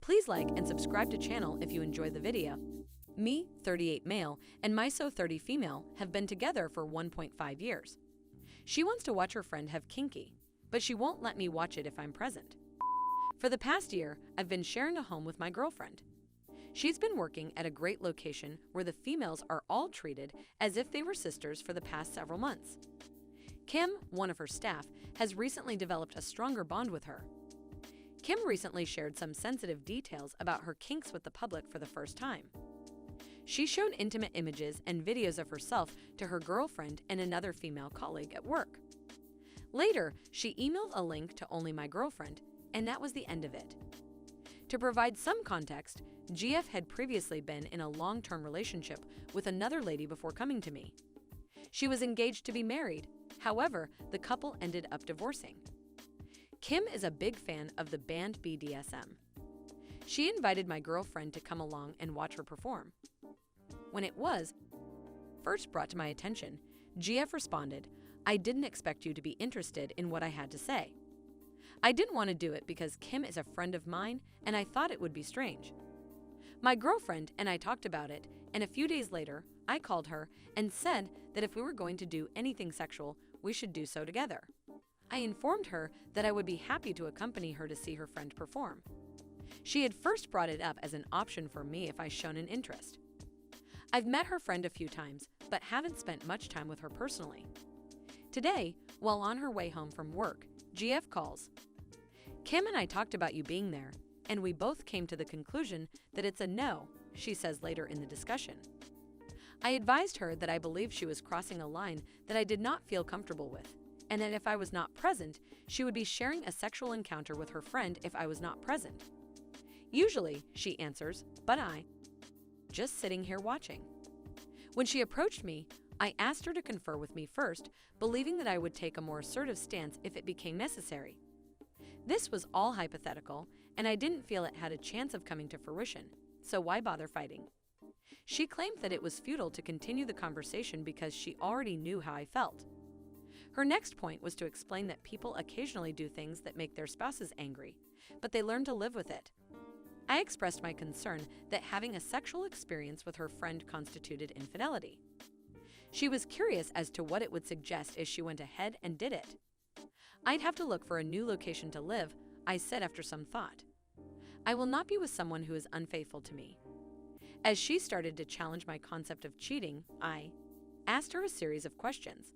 Please like and subscribe to channel if you enjoyed the video. Me, 38 male, and Miso, 30 female, have been together for 1.5 years. She wants to watch her friend have kinky, but she won't let me watch it if I'm present. For the past year, I've been sharing a home with my girlfriend. She's been working at a great location where the females are all treated as if they were sisters for the past several months. Kim, one of her staff, has recently developed a stronger bond with her. Kim recently shared some sensitive details about her kinks with the public for the first time. She showed intimate images and videos of herself to her girlfriend and another female colleague at work. Later, she emailed a link to only my girlfriend, and that was the end of it. To provide some context, GF had previously been in a long-term relationship with another lady before coming to me. She was engaged to be married. However, the couple ended up divorcing. Kim is a big fan of the band BDSM. She invited my girlfriend to come along and watch her perform. When it was first brought to my attention, GF responded, "I didn't expect you to be interested in what I had to say. I didn't want to do it because Kim is a friend of mine and I thought it would be strange." My girlfriend and I talked about it, and a few days later, I called her and said that if we were going to do anything sexual, we should do so together. I informed her that I would be happy to accompany her to see her friend perform. She had first brought it up as an option for me if I shown an interest. I've met her friend a few times, but haven't spent much time with her personally. Today, while on her way home from work, GF calls. "Kim and I talked about you being there, and we both came to the conclusion that it's a no," she says later in the discussion. I advised her that I believed she was crossing a line that I did not feel comfortable with, and that if I was not present, she would be sharing a sexual encounter with her friend if I was not present. "Usually," she answers, "but I just sitting here watching." When she approached me, I asked her to confer with me first, believing that I would take a more assertive stance if it became necessary. This was all hypothetical, and I didn't feel it had a chance of coming to fruition, so why bother fighting? She claimed that it was futile to continue the conversation because she already knew how I felt. Her next point was to explain that people occasionally do things that make their spouses angry, but they learn to live with it. I expressed my concern that having a sexual experience with her friend constituted infidelity. She was curious as to what it would suggest if she went ahead and did it. "I'd have to look for a new location to live," I said after some thought. "I will not be with someone who is unfaithful to me." As she started to challenge my concept of cheating, I asked her a series of questions.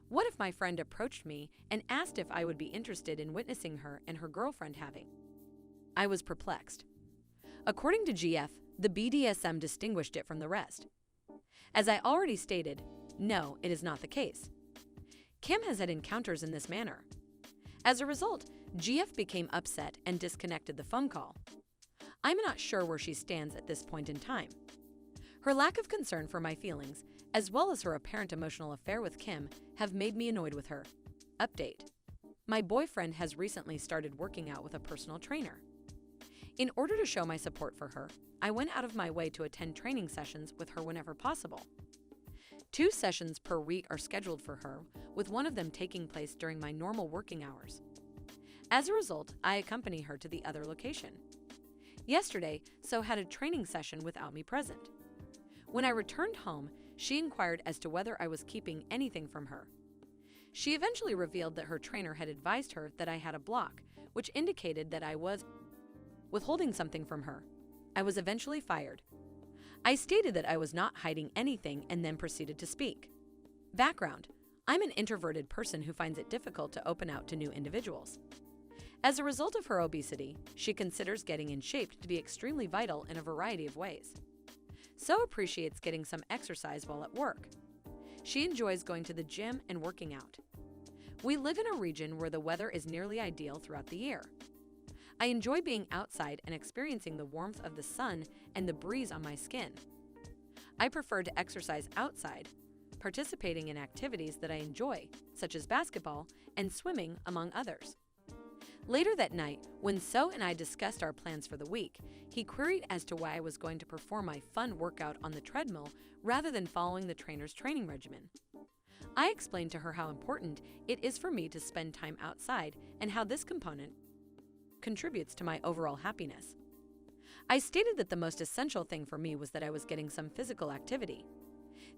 What if my friend approached me and asked if I would be interested in witnessing her and her girlfriend having? I was perplexed. According to GF, the BDSM distinguished it from the rest. As I already stated, no, it is not the case. Kim has had encounters in this manner. As a result, GF became upset and disconnected the phone call. I'm not sure where she stands at this point in time. Her lack of concern for my feelings, as well as her apparent emotional affair with Kim, have made me annoyed with her. Update. My boyfriend has recently started working out with a personal trainer. In order to show my support for her, I went out of my way to attend training sessions with her whenever possible. 2 sessions per week are scheduled for her, with one of them taking place during my normal working hours. As a result, I accompany her to the other location. Yesterday, So had a training session without me present. When I returned home, she inquired as to whether I was keeping anything from her. She eventually revealed that her trainer had advised her that I had a block, which indicated that I was withholding something from her. I was eventually fired. I stated that I was not hiding anything and then proceeded to speak. Background: I'm an introverted person who finds it difficult to open out to new individuals. As a result of her obesity, she considers getting in shape to be extremely vital in a variety of ways. So appreciates getting some exercise while at work. She enjoys going to the gym and working out. We live in a region where the weather is nearly ideal throughout the year. I enjoy being outside and experiencing the warmth of the sun and the breeze on my skin. I prefer to exercise outside, participating in activities that I enjoy, such as basketball and swimming, among others. Later that night, when So and I discussed our plans for the week, he queried as to why I was going to perform my fun workout on the treadmill rather than following the trainer's training regimen. I explained to her how important it is for me to spend time outside and how this component contributes to my overall happiness. I stated that the most essential thing for me was that I was getting some physical activity.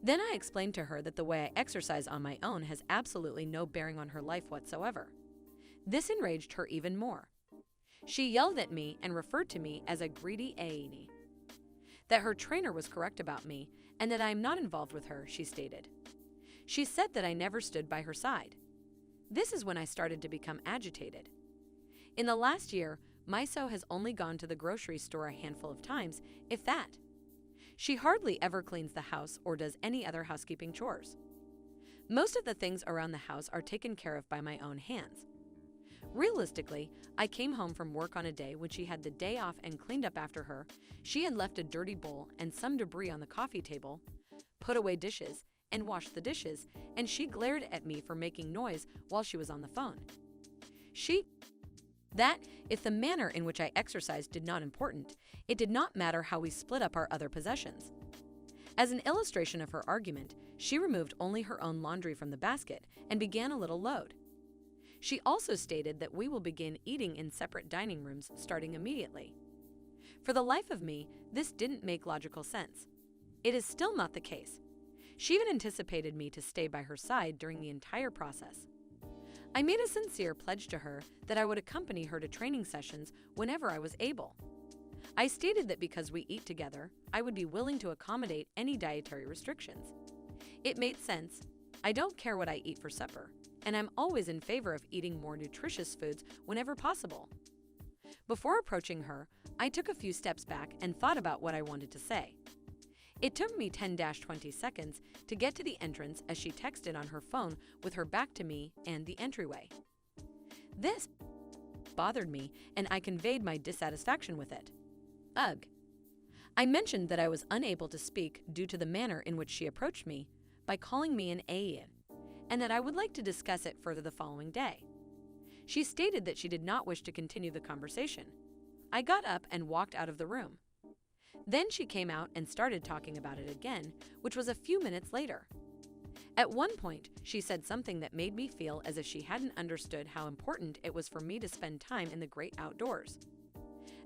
Then I explained to her that the way I exercise on my own has absolutely no bearing on her life whatsoever. This enraged her even more. She yelled at me and referred to me as a greedy AITA. That her trainer was correct about me and that I am not involved with her, she stated. She said that I never stood by her side. This is when I started to become agitated. In the last year, Miso has only gone to the grocery store a handful of times, if that. She hardly ever cleans the house or does any other housekeeping chores. Most of the things around the house are taken care of by my own hands. Realistically, I came home from work on a day when she had the day off and cleaned up after her. She had left a dirty bowl and some debris on the coffee table, put away dishes, and washed the dishes, and she glared at me for making noise while she was on the phone. That, if the manner in which I exercised did not important, it did not matter how we split up our other possessions. As an illustration of her argument, she removed only her own laundry from the basket and began a little load. She also stated that we will begin eating in separate dining rooms starting immediately. For the life of me, this didn't make logical sense. It is still not the case. She even anticipated me to stay by her side during the entire process. I made a sincere pledge to her that I would accompany her to training sessions whenever I was able. I stated that because we eat together, I would be willing to accommodate any dietary restrictions. It made sense. I don't care what I eat for supper, and I'm always in favor of eating more nutritious foods whenever possible. Before approaching her, I took a few steps back and thought about what I wanted to say. It took me 10-20 seconds to get to the entrance as she texted on her phone with her back to me and the entryway. This bothered me, and I conveyed my dissatisfaction with it. Ugh. I mentioned that I was unable to speak due to the manner in which she approached me by calling me an AITA, and that I would like to discuss it further the following day. She stated that she did not wish to continue the conversation. I got up and walked out of the room. Then she came out and started talking about it again, which was a few minutes later. At one point, she said something that made me feel as if she hadn't understood how important it was for me to spend time in the great outdoors.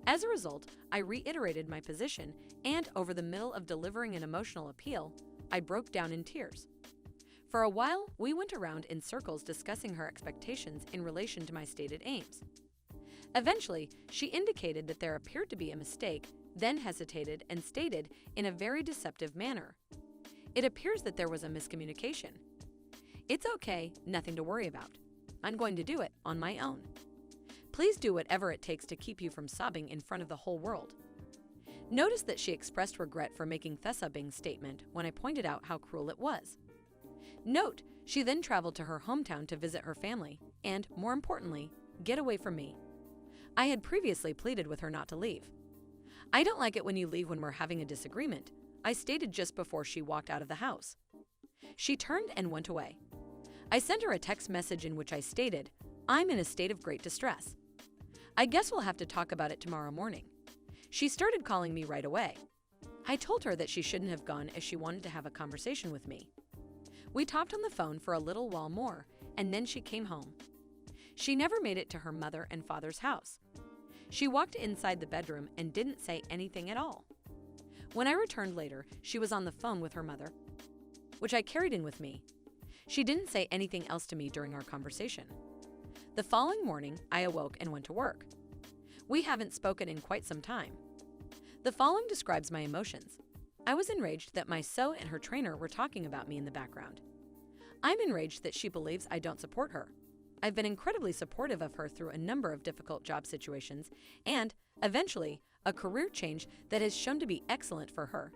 As a result, I reiterated my position, and over the middle of delivering an emotional appeal, I broke down in tears. For a while, we went around in circles discussing her expectations in relation to my stated aims. Eventually, she indicated that there appeared to be a mistake, then hesitated and stated in a very deceptive manner. It appears that there was a miscommunication. It's okay, nothing to worry about. I'm going to do it on my own. Please do whatever it takes to keep you from sobbing in front of the whole world. Notice that she expressed regret for making Thesabing's statement when I pointed out how cruel it was. Note, she then traveled to her hometown to visit her family and, more importantly, get away from me. I had previously pleaded with her not to leave. I don't like it when you leave when we're having a disagreement, I stated just before she walked out of the house. She turned and went away. I sent her a text message in which I stated, I'm in a state of great distress. I guess we'll have to talk about it tomorrow morning. She started calling me right away. I told her that she shouldn't have gone as she wanted to have a conversation with me. We talked on the phone for a little while more, and then she came home. She never made it to her mother and father's house. She walked inside the bedroom and didn't say anything at all. When I returned later, she was on the phone with her mother, which I carried in with me. She didn't say anything else to me during our conversation. The following morning, I awoke and went to work. We haven't spoken in quite some time. The following describes my emotions. I was enraged that my so and her trainer were talking about me in the background. I'm enraged that she believes I don't support her. I've been incredibly supportive of her through a number of difficult job situations and, eventually, a career change that has shown to be excellent for her.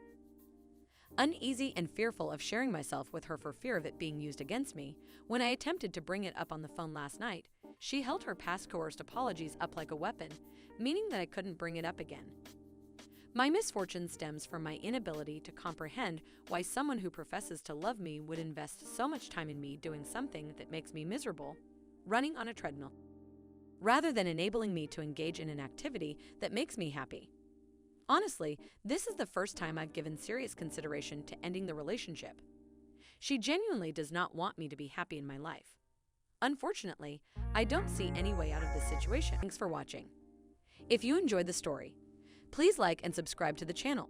Uneasy and fearful of sharing myself with her for fear of it being used against me, when I attempted to bring it up on the phone last night, she held her past coerced apologies up like a weapon, meaning that I couldn't bring it up again. My misfortune stems from my inability to comprehend why someone who professes to love me would invest so much time in me doing something that makes me miserable, running on a treadmill, rather than enabling me to engage in an activity that makes me happy. Honestly, this is the first time I've given serious consideration to ending the relationship. She genuinely does not want me to be happy in my life. Unfortunately, I don't see any way out of this situation. Thanks for watching. If you enjoyed the story, Please like and subscribe to the channel.